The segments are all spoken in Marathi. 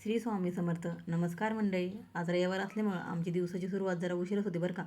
श्री स्वामी समर्थ. नमस्कार मंडळी. आज रविवार असल्यामुळं आमची दिवसाची सुरुवात जरा उशीरच होती बरं का.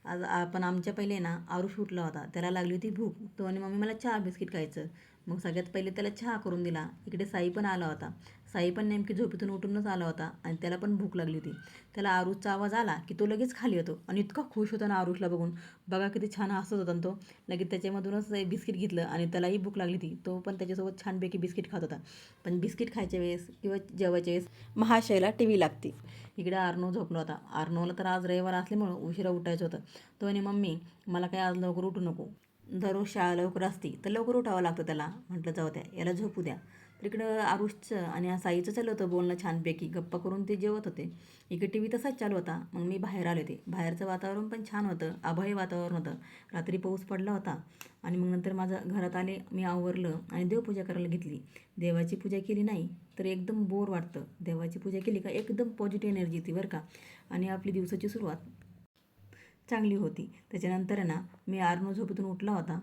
आज आपण आमच्या पहिले ना आरुष उठला होता, त्याला लागली होती भूक. तो आणि मम्मी मला चहा बिस्किट खायचं. मग सगळ्यात पहिले त्याला चहा करून दिला. इकडे साई पण आला होता. साई पण नेमकी झोपेतून उठूनच आला होता आणि त्याला पण भूक लागली होती. त्याला आरुषचा आवाज आला की तो लगेच खाली येतो आणि इतका खुश होता ना आरुषला बघून. बघा किती छान हसत होता तो. लगेच त्याच्यामधूनच बिस्किट घेतलं आणि त्यालाही भूक लागली होती. तो पण त्याच्यासोबत छानपैकी बिस्किट खात होता. पण बिस्किट खायच्या वेळेस किंवा जेवायच्या वेळेस महाशयला टी व्ही लागते. इकडे आर्नो झोपला होता. आर्नोला तर आज रविवार असल्यामुळं उशिरा उठायचं होतं. तो आणि मम्मी मला काय आज लवकर उठू नको, दररोज शाळा लवकर असती तर लवकर उठावं लागतं त्याला. म्हटलं जाऊ द्या, याला झोपू द्या. तर इकडं आरुषचं आणि साईचं चाललं होतं बोलणं छानपैकी. गप्पा करून ते जेवत होते. इकडे टी व्ही तसाच चालू होता. मग मी बाहेर आले होते. बाहेरचं वातावरण पण छान होतं. आभाळी वातावरण होतं. रात्री पाऊस पडला होता. आणि मग नंतर माझं घरात आले, मी आवरलं आणि देवपूजा करायला घेतली. देवाची पूजा केली नाही तर एकदम बोर वाटतं. देवाची पूजा केली का एकदम पॉझिटिव्ह एनर्जी येते बरं का. आणि आपली दिवसाची सुरुवात चांगली होती. त्याच्यानंतर आहे ना, मी आर्नो झोपेतून उठला होता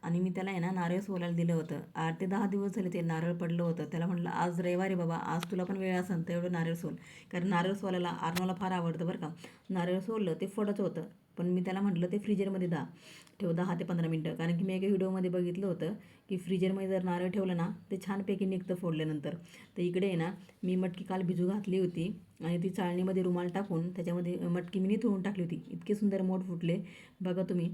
आणि मी त्याला आहे ना नारळ सोलायला दिलं होतं. 8 ते 10 दिवस झाले ते नारळ पडलं होतं. त्याला म्हटलं आज रविवार आहे बाबा, आज तुला पण वेळ असेल तर एवढं नारळ सोल. कारण नारळ सोलायला आर्नोला फार आवडतं बरं का. नारळ सोललं ते फडत होतं. पण मी त्याला म्हटलं ते फ्रीजरमध्ये ठेव 10 ते 15 मिनटं. कारण की मी एका व्हिडिओमध्ये बघितलं होतं की फ्रीजरमध्ये जर नारळ ठेवलं ना ते छानपैकी निघतं फोडल्यानंतर. तर इकडे आहे ना, मी मटकी काल भिजू घातली होती आणि ती चाळणीमध्ये रुमाल टाकून त्याच्यामध्ये मटकी मी निथळून टाकली होती. इतके सुंदर मोड फुटले बघा तुम्ही.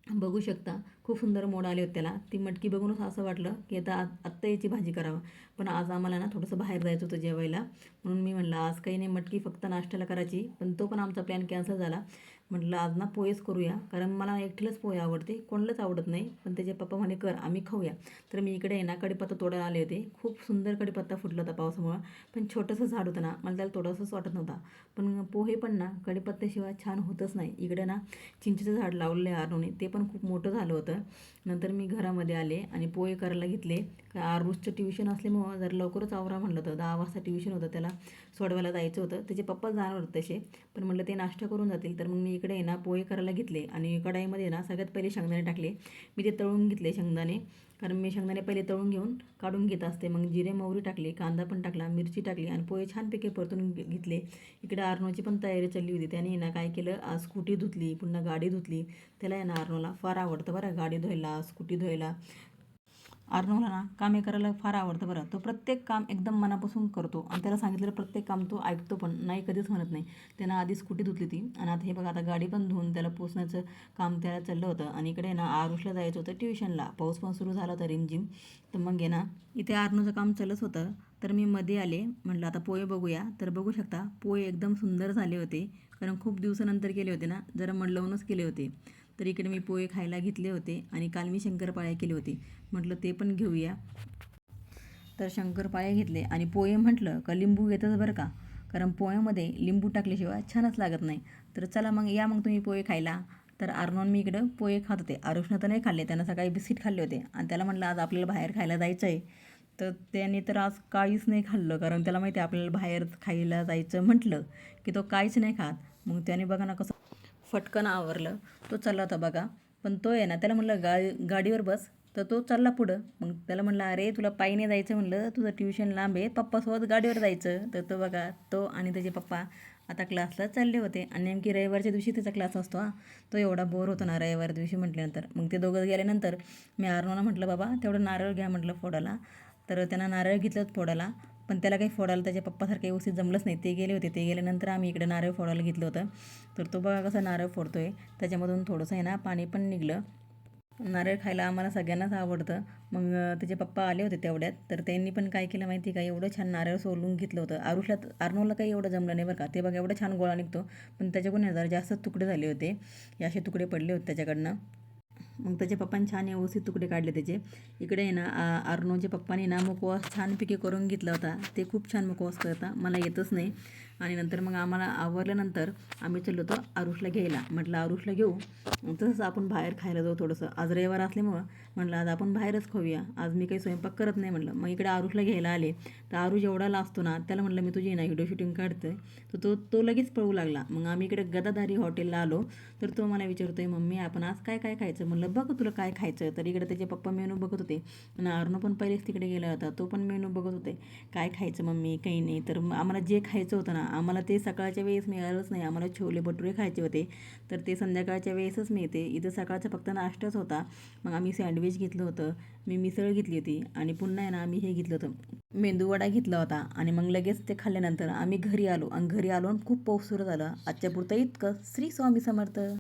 बघू शकता खूप सुंदर मोड आले होते त्याला. ती मटकी बघूनच असं वाटलं की आता आत्ता याची भाजी करावं. पण आज आम्हाला ना थोडंसं बाहेर जायचं होतं जेवायला. म्हणून मी म्हटलं आज काही नाही, मटकी फक्त नाश्त्याला करायची. पण तो पण आमचा प्लॅन कॅन्सल झाला. म्हटलं आज ना पोहेच करूया, कारण मला एकटीलाच पोहे आवडते, कोणालाच आवडत नाही. पण त्याचे पप्पा म्हणे कर, आम्ही खाऊया. तर मी इकडे आहे ना कढीपत्ता तोडायला आले होते. खूप सुंदर कढीपत्ता फुटला होता पावसामुळं. पण छोटंसं झाड होतं ना, मला त्याला थोडंसंच वाटत नव्हता. पण पोहे पण ना कढीपत्त्याशिवाय छान होतच नाही. इकडे ना चिंचेचं झाड लावलेलं आहे आरुने, ते पण खूप मोठं झालं होतं. नंतर मी घरामध्ये आले आणि पोहे करायला घेतले. आरुषचं ट्युशन असल्यामुळं जर लवकरच आवरा म्हटलं होतं. 10 वाजता ट्युशन होतं, त्याला सोडवायला जायचं होतं. त्याचे पप्पा जाणार होते तसे, पण म्हटलं ते नाश्ता करून जातील. तर मग मी इकडे आहे ना पोहे करायला घेतले आणि कढाईमध्ये ना सगळ्यात पहिले शेंगदाणे टाकले. मी ते तळून घेतले शेंगदाणे, कारण मी शेंगदाणे पहिले तळून घेऊन काढून घेत असते. मग जिरे मोहरी टाकली, कांदा पण टाकला, मिरची टाकली आणि पोहे छानपैकी परतून घेतले. इकडे आर्नोची पण तयारी चालली होती. त्याने ना काय केलं, आज स्कूटी धुतली, पुन्हा गाडी धुतली. त्याला आहे ना आर्नोला फार आवडतं बरं गाडी धुवायला, स्कूटी धुवायला. आर्नोला ना कामे करायला फार आवडतं बरं. तो प्रत्येक काम एकदम मनापासून करतो आणि त्याला सांगितलेलं प्रत्येक काम तो ऐकतो पण, नाही कधीच म्हणत नाही. त्यानं आधी स्कूटी धुतली ती आणि आता हे बघा आता गाडी पण धुवून त्याला पोचण्याचं काम त्याला चाललं होतं. आणि इकडे ना आरुषला जायचं होतं ट्युशनला. पाऊस पण सुरू झाला होता रिमझिम. तर मग आहे ना इथे आर्नोचं काम चालत होतं. तर मी मध्ये आले, म्हटलं आता पोहे बघूया. तर बघू शकता पोहे एकदम सुंदर झाले होते, कारण खूप दिवसानंतर केले होते ना, जरा मन लावूनच केले होते. तर इकडे मी पोहे खायला घेतले होते आणि काल मी शंकरपाळ्या केले होते. म्हटलं ते पण घेऊया. तर शंकरपाळे घेतले आणि पोहे म्हटलं का लिंबू घेतच बरं का, कारण पोह्यामध्ये लिंबू टाकल्याशिवाय छानच लागत नाही. तर चला मग या मग तुम्ही पोहे खायला. तर आर्नोन मी इकडं पोहे खात होते. आरुषनं तर नाही खाल्ले, त्यानं सकाळी बिस्किट खाल्ले होते आणि त्याला म्हटलं आज आपल्याला बाहेर खायला जायचं आहे. तर त्याने तर आज काहीच नाही खाल्लं, कारण त्याला माहिती आहे आपल्याला बाहेर खायला जायचं म्हटलं की तो काहीच नाही खात. मग त्याने बघा ना कसं फटकन आवरलं. तो चालला होता बघा. पण तो आहे ना त्याला म्हटलं गाडीवर बस, तर तो चालला पुढं. मग त्याला म्हटलं अरे तुला पायी नाही जायचं, म्हटलं तुझं ट्युशन लांब आहे, पप्पासोबत गाडीवर जायचं. तर तो बघा तो आणि त्याचे पप्पा आता क्लासला चालले होते आणि नेमकी रविवारच्या दिवशी त्याचा क्लास असतो. तो एवढा बोर होतो ना रविवार दिवशी म्हटल्यानंतर. मग ते दोघं गेल्यानंतर मी आर्नोला म्हटलं बाबा तेवढं नारळ घ्या म्हटलं फोडायला. तर त्यांना नारळ घेतलं फोडायला. पण त्याला काही फोडायला त्याच्या पप्पासारखं व्यवस्थित जमलंच नाही. ते गेले होते, ते गेल्यानंतर आम्ही इकडे नारळ फोडायला घेतलं होतं. तर तो बघा कसा नारळ फोडतोय, त्याच्यामधून थोडंसं आहे ना पाणी पण निघलं. नारळ खायला आम्हाला सगळ्यांनाच आवडतं. मग त्याचे पप्पा आले होते तेवढ्यात. तर त्यांनी पण काय केलं माहिती का, एवढं छान नारळ सोलून घेतलं होतं. आर्नोला काही एवढं जमलं नाही बरं का. ते बघा एवढं छान गोळा निघतो, पण त्याच्याकडून जरा जास्त तुकडे झाले होते. हे असे तुकडे पडले होते त्याच्याकडनं. मग त्याच्या पप्पांनी छान व्यवस्थित तुकडे काढले त्याचे. इकडे आहे ना आर्नोच्या पप्पाने ना मुखवास छानपैकी करून घेतला होता. ते खूप छान मुखवास करता, मला येतच नाही. आणि नंतर मग आम्हाला आवरल्यानंतर आम्ही चाललो होतो आरुषला घ्यायला. म्हटलं आरुषला घेऊ, तसंच आपण बाहेर खायला जाऊ थोडंसं. आज रविवार असल्यामुळं म्हटलं आज आपण बाहेरच खाऊया, आज मी काही स्वयंपाक करत नाही म्हटलं. मग इकडे आरुषला घ्यायला आले. तर आरुष एवढा लाजतो ना, त्याला म्हटलं मी तुझी ना व्हिडिओ शूटिंग काढतोय. तर तो लगेच पळू लागला. मग आम्ही इकडे गदाधारी हॉटेलला आलो. तर तो मला विचारतोय मम्मी आपण आज काय काय खायचं. म्हटलं म्हटलं बघ तुला काय खायचं. तर इकडे त्याचे पप्पा मेनू बघत होते आणि अरुण पण पहिलेच तिकडे गेला होता. तो पण मेनू बघत होते, काय खायचं मम्मी काही नाही. तर आम्हाला जे खायचं होतं ना, आम्हाला ते सकाळच्या वेळेस मिळालंच नाही. आम्हाला छोले भटुरे खायचे होते, तर ते संध्याकाळच्या वेळेसच मिळते. इथं सकाळचा फक्त नाश्ताच होता. मग आम्ही सँडविच घेतलं होतं, मी मिसळ घेतली होती आणि पुन्हा आहे ना आम्ही हे घेतलं होतं, मेंदूवडा घेतला होता. आणि मग लगेच ते खाल्ल्यानंतर आम्ही घरी आलो आणि घरी आलो आणि खूप पाऊस सुरू झाला. आजच्या पुरतं इतकं. श्री स्वामी समर्थ.